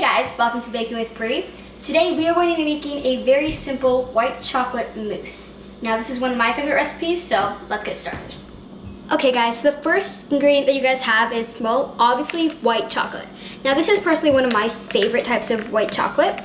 guys, welcome to Baking with Brie. Today we are going to be making a very simple white chocolate mousse. Now this is one of my favorite recipes, so let's get started. Okay guys, so the first ingredient that you guys have is, well, obviously white chocolate. Now this is personally one of my favorite types of white chocolate.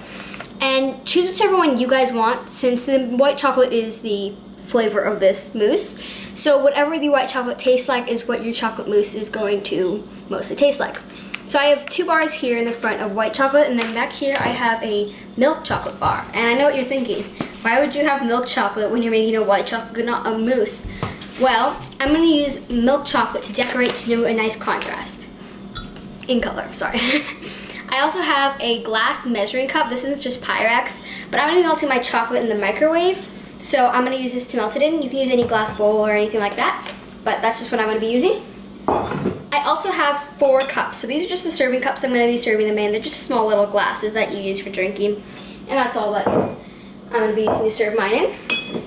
And choose whichever one you guys want, since the white chocolate is the flavor of this mousse. So whatever the white chocolate tastes like is what your chocolate mousse is going to mostly taste like. So I have 2 bars here in the front of white chocolate, and then back here I have a milk chocolate bar. And I know what you're thinking, why would you have milk chocolate when you're making a white chocolate, not a mousse? Well, I'm going to use milk chocolate to decorate to do a nice contrast. In color, sorry. I also have a glass measuring cup. This is just Pyrex, but I'm going to be melting my chocolate in the microwave. So I'm going to use this to melt it in. You can use any glass bowl or anything like that, but that's just what I'm going to be using. I also have 4 cups. So these are just the serving cups I'm going to be serving them in. They're just small little glasses that you use for drinking. And that's all that I'm going to be using to serve mine in.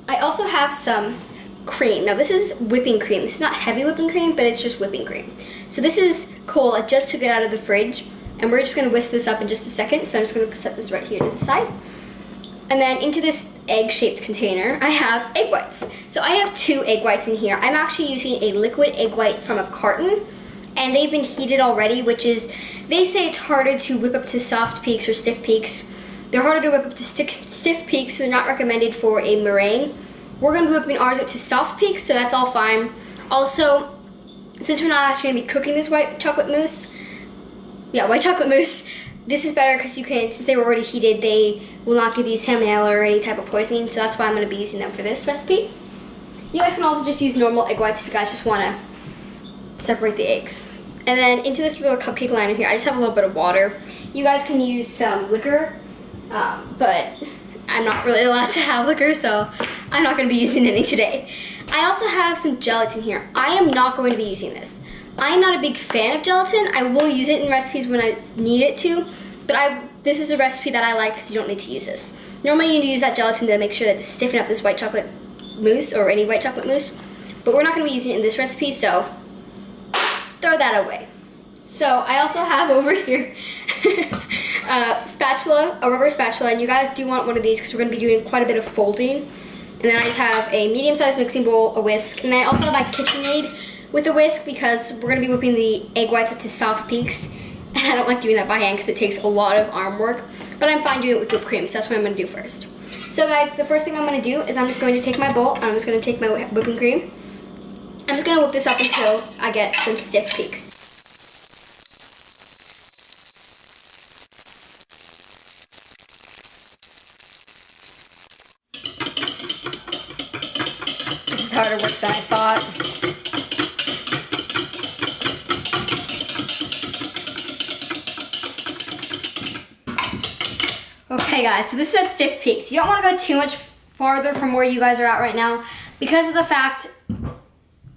I also have some cream. Now this is whipping cream. This is not heavy whipping cream, but it's just whipping cream. So this is cold. I just took it out of the fridge. And we're just going to whisk this up in just a second. So I'm just going to set this right here to the side. And then into this egg-shaped container, I have egg whites. So I have 2 egg whites in here. I'm actually using a liquid egg white from a carton, and they've been heated already, which is, they say it's harder to whip up to soft peaks or stiff peaks. They're harder to whip up to stiff peaks, so they're not recommended for a meringue. We're gonna be whipping ours up to soft peaks, so that's all fine. Also, since we're not actually gonna be cooking this white chocolate mousse, this is better because you can, since they were already heated, they will not give you salmonella or any type of poisoning, so that's why I'm going to be using them for this recipe. You guys can also just use normal egg whites if you guys just want to separate the eggs. And then into this little cupcake liner here, I just have a little bit of water. You guys can use some liquor, but I'm not really allowed to have liquor, so I'm not going to be using any today. I also have some gelatin here. I am not going to be using this. I am not a big fan of gelatin. I will use it in recipes when I need it to, but this is a recipe that I like because you don't need to use this. Normally you need to use that gelatin to make sure that to stiffen up this white chocolate mousse or any white chocolate mousse, but we're not going to be using it in this recipe, so throw that away. So I also have over here a rubber spatula, and you guys do want one of these because we're going to be doing quite a bit of folding. And then I just have a medium-sized mixing bowl, a whisk, and then I also have my KitchenAid with a whisk because we're going to be whipping the egg whites up to soft peaks, and I don't like doing that by hand because it takes a lot of arm work, but I'm fine doing it with whipped cream, so that's what I'm going to do first. So guys, the first thing I'm going to do is I'm just going to take my bowl, and I'm just going to take my whipping cream. I'm just going to whip this up until I get some stiff peaks. This is harder work than I thought. Okay guys, so this is at stiff peaks. You don't want to go too much farther from where you guys are at right now because of the fact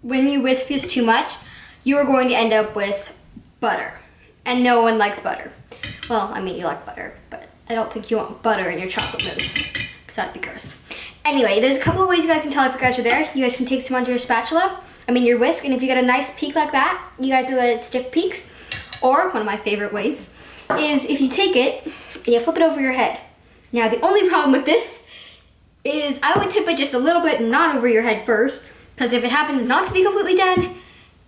when you whisk this too much, you are going to end up with butter. And no one likes butter. Well, I mean, you like butter, but I don't think you want butter in your chocolate mousse because that'd be gross. Anyway, there's a couple of ways you guys can tell if you guys are there. You guys can take some onto your spatula, your whisk, and if you get a nice peak like that, you guys know that it's stiff peaks. Or, one of my favorite ways, is if you take it and you flip it over your head. Now the only problem with this is I would tip it just a little bit and not over your head first, because if it happens not to be completely done,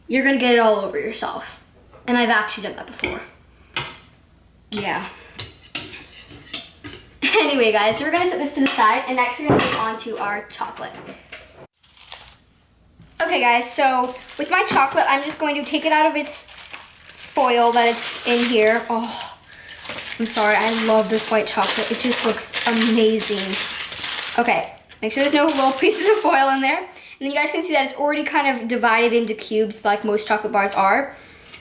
you're gonna get it all over yourself. And I've actually done that before. Yeah. Anyway guys, so we're gonna set this to the side, and next we're gonna move on to our chocolate. Okay guys, so with my chocolate, I'm just going to take it out of its foil that it's in here. Oh, I'm sorry, I love this white chocolate. It just looks amazing. Okay, make sure there's no little pieces of foil in there. And then you guys can see that it's already kind of divided into cubes like most chocolate bars are.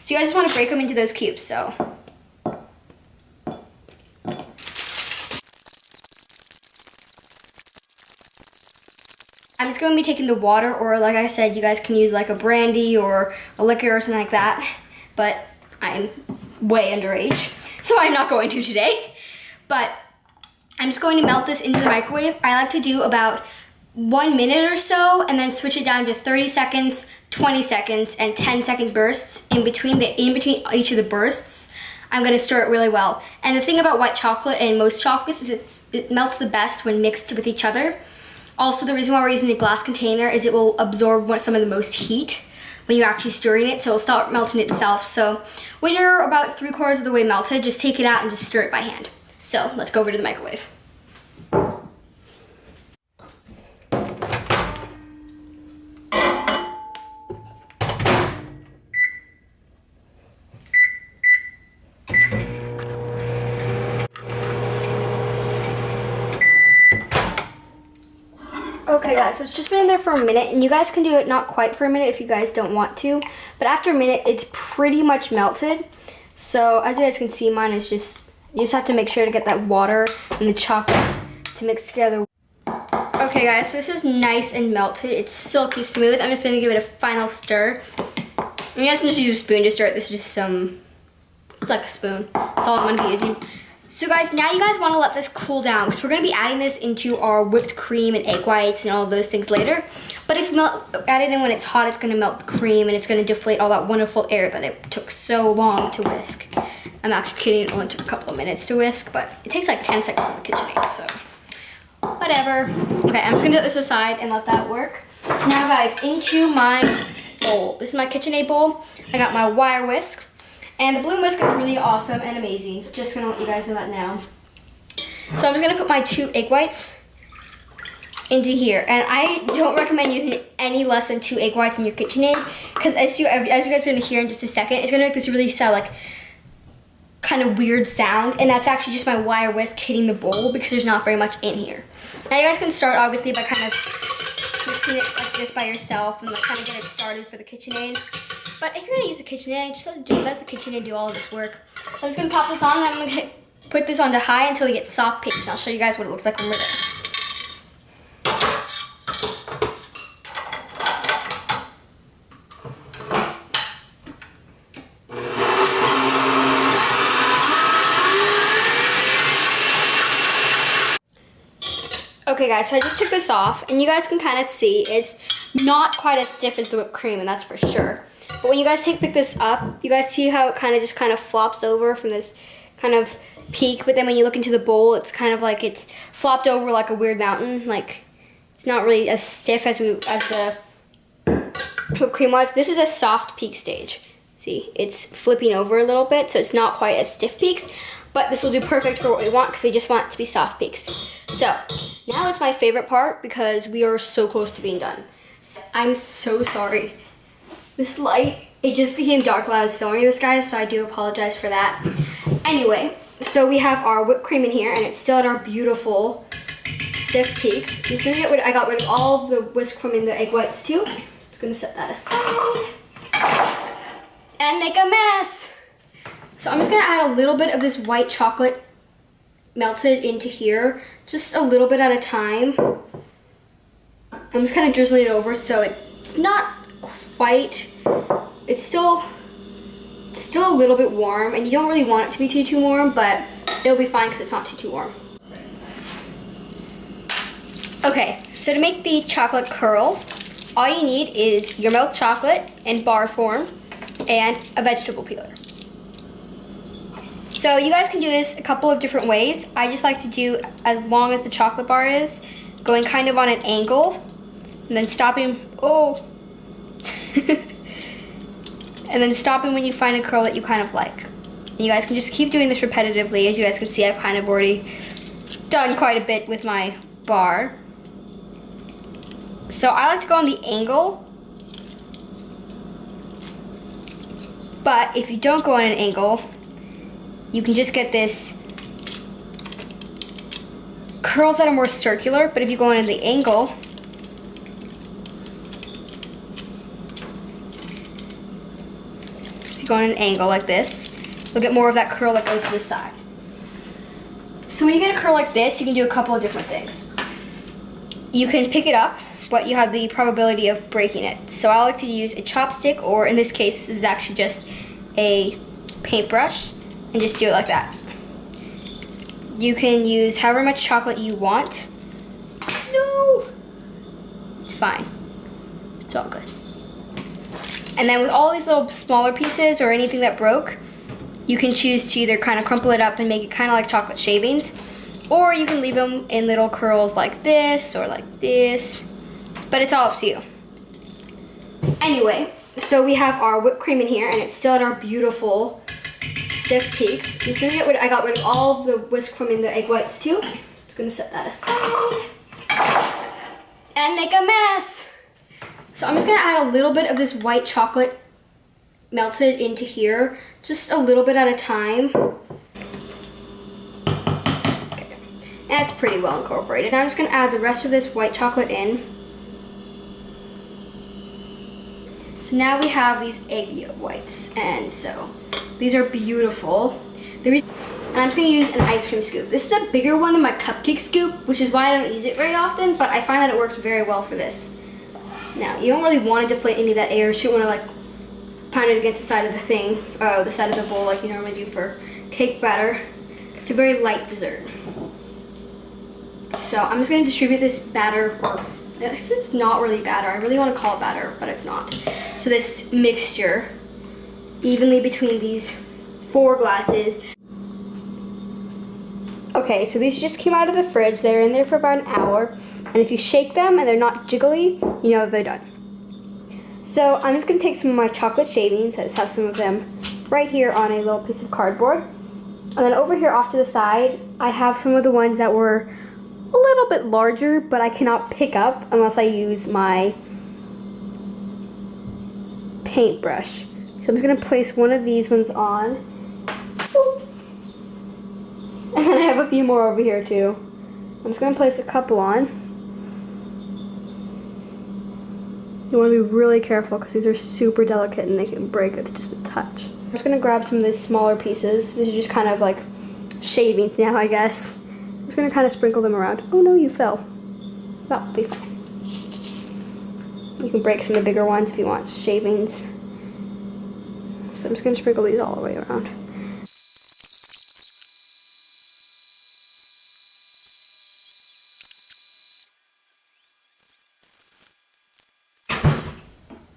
So you guys just want to break them into those cubes, so. I'm just going to be taking the water, or like I said, you guys can use like a brandy or a liquor or something like that. But I'm way underage, so I'm not going to today. But I'm just going to melt this into the microwave. I like to do about 1 minute or so, and then switch it down to 30 seconds, 20 seconds, and 10-second bursts. In between each of the bursts, I'm gonna stir it really well. And the thing about white chocolate and most chocolates is it melts the best when mixed with each other. Also, the reason why we're using a glass container is it will absorb some of the most heat when you're actually stirring it, so it'll start melting itself. So when you're about 3/4 of the way melted, just take it out and just stir it by hand. So let's go over to the microwave. Okay guys, so it's just been in there for a minute, and you guys can do it not quite for a minute if you guys don't want to, but after a minute it's pretty much melted. So as you guys can see, mine is just, you just have to make sure to get that water and the chocolate to mix together. Okay guys, so this is nice and melted. It's silky smooth. I'm just gonna give it a final stir. And you guys can just use a spoon to stir it. This is just it's like a spoon. That's all I'm gonna be using. So guys, now you guys wanna let this cool down because we're gonna be adding this into our whipped cream and egg whites and all of those things later. But if you add it in when it's hot, it's gonna melt the cream and it's gonna deflate all that wonderful air that it took so long to whisk. I'm actually kidding, it only took a couple of minutes to whisk, but it takes like 10 seconds on the KitchenAid, so whatever. Okay, I'm just gonna set this aside and let that work. Now guys, into my bowl. This is my KitchenAid bowl. I got my wire whisk. And the bloom whisk is really awesome and amazing. Just gonna let you guys know that now. So I'm just gonna put my 2 egg whites into here. And I don't recommend using any less than 2 egg whites in your KitchenAid, because as you guys are gonna hear in just a second, it's gonna make this really like kind of weird sound. And that's actually just my wire whisk hitting the bowl because there's not very much in here. Now you guys can start obviously by kind of mixing it like this by yourself and like kind of get it started for the KitchenAid. But if you're gonna use the KitchenAid, just let the KitchenAid do all of this work. So I'm just gonna pop this on and I'm gonna put this onto high until we get soft paste. And I'll show you guys what it looks like when we're there. Okay guys, so I just took this off and you guys can kind of see it's not quite as stiff as the whipped cream, and that's for sure. But when you guys pick this up, you guys see how it kind of flops over from this kind of peak, but then when you look into the bowl, it's kind of like it's flopped over like a weird mountain. Like it's not really as stiff as the whipped cream was. This is a soft peak stage. See, it's flipping over a little bit, so it's not quite as stiff peaks, but this will do perfect for what we want because we just want it to be soft peaks. So now it's my favorite part because we are so close to being done. I'm so sorry. This light, it just became dark while I was filming this, guys, so I do apologize for that. Anyway, so we have our whipped cream in here, and it's still at our beautiful stiff peaks. I'm just gonna I got rid of all of the whisk cream and the egg whites too. Just gonna set that aside and make a mess. So I'm just gonna add a little bit of this white chocolate melted into here, just a little bit at a time. I'm just kind of drizzling it over so it's not quite, it's still a little bit warm, and you don't really want it to be too warm, but it'll be fine because it's not too warm. Okay, so to make the chocolate curls, all you need is your milk chocolate in bar form and a vegetable peeler. So you guys can do this a couple of different ways. I just like to do as long as the chocolate bar is, going kind of on an angle, and then stopping, and then stopping when you find a curl that you kind of like. And you guys can just keep doing this repetitively. As you guys can see, I've kind of already done quite a bit with my bar. So I like to go on the angle, but if you don't go on an angle, you can just get this curls that are more circular, but if you go on the angle, if you go on an angle like this, you'll get more of that curl that goes to the side. So when you get a curl like this, you can do a couple of different things. You can pick it up, but you have the probability of breaking it. So I like to use a chopstick, or in this case, this is actually just a paintbrush, and just do it like that. You can use however much chocolate you want. No! It's fine. It's all good. And then with all these little smaller pieces or anything that broke, You can choose to either kind of crumple it up and make it kind of like chocolate shavings, or you can leave them in little curls like this or like this, but it's all up to you. Anyway, so we have our whipped cream in here, and it's still at our beautiful stiff peaks. I'm just gonna get rid, I got rid of all of the whipped cream and the egg whites too. Just gonna set that aside and make a mess. So I'm just gonna add a little bit of this white chocolate melted into here, just a little bit at a time. Okay, that's pretty well incorporated. Now I'm just gonna add the rest of this white chocolate in. So now we have these egg yolk whites, and so these are beautiful. And I'm just gonna use an ice cream scoop. This is a bigger one than my cupcake scoop, which is why I don't use it very often, but I find that it works very well for this. Now, you don't really want to deflate any of that air, so you want to like pound it against the side of the thing, the side of the bowl like you normally do for cake batter. It's a very light dessert. So I'm just gonna distribute this batter, or it's not really batter. I really want to call it batter, but it's not. So this mixture evenly between these 4 glasses. Okay, so these just came out of the fridge. They're in there for about an hour. And if you shake them and they're not jiggly, you know they're done. So I'm just gonna take some of my chocolate shavings. I just have some of them right here on a little piece of cardboard. And then over here off to the side, I have some of the ones that were a little bit larger, but I cannot pick up unless I use my paintbrush. So I'm just gonna place one of these ones on. And then I have a few more over here too. I'm just gonna place a couple on. You want to be really careful because these are super delicate and they can break with just a touch. I'm just going to grab some of these smaller pieces. These are just kind of like shavings now, I guess. I'm just going to kind of sprinkle them around. Oh no, you fell. That'll be fine. You can break some of the bigger ones if you want, just shavings. So I'm just going to sprinkle these all the way around.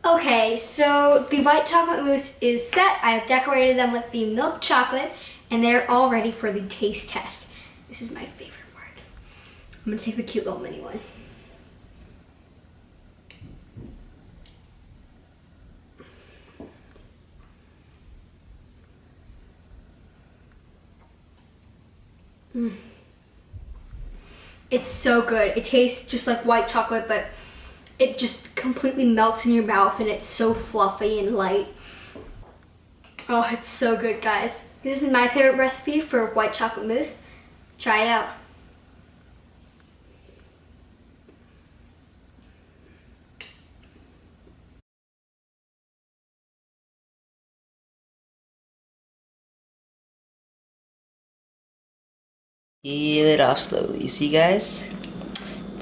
Okay, so the white chocolate mousse is set. I have decorated them with the milk chocolate, and they're all ready for the taste test. This is my favorite part. I'm gonna take the cute little mini one. It's so good. It tastes just like white chocolate, but it just completely melts in your mouth, and it's so fluffy and light. Oh, it's so good, guys. This is my favorite recipe for white chocolate mousse. Try it out. Peel it off slowly. See, guys?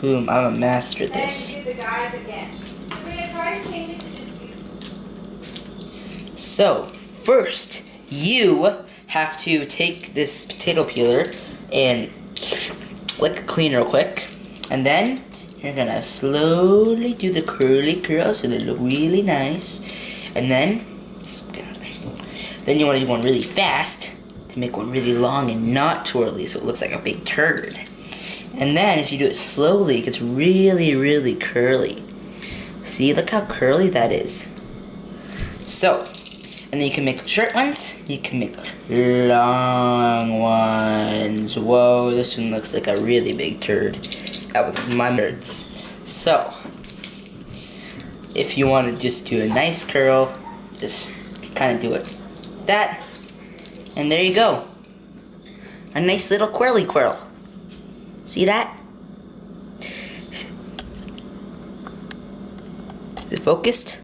Boom, I'm a master at this. So, first, you have to take this potato peeler and lick clean real quick. And then, you're gonna slowly do the curly curls so they look really nice. And then, you wanna do one really fast to make one really long and not twirly so it looks like a big turd. And then if you do it slowly, it gets really, really curly. See, look how curly that is. So, and then you can make short ones, you can make long ones. Whoa, this one looks like a really big turd. That was my nerds. So, if you want to just do a nice curl, just kind of do it that. And there you go. A nice little quirly quirl. See that? Is it focused?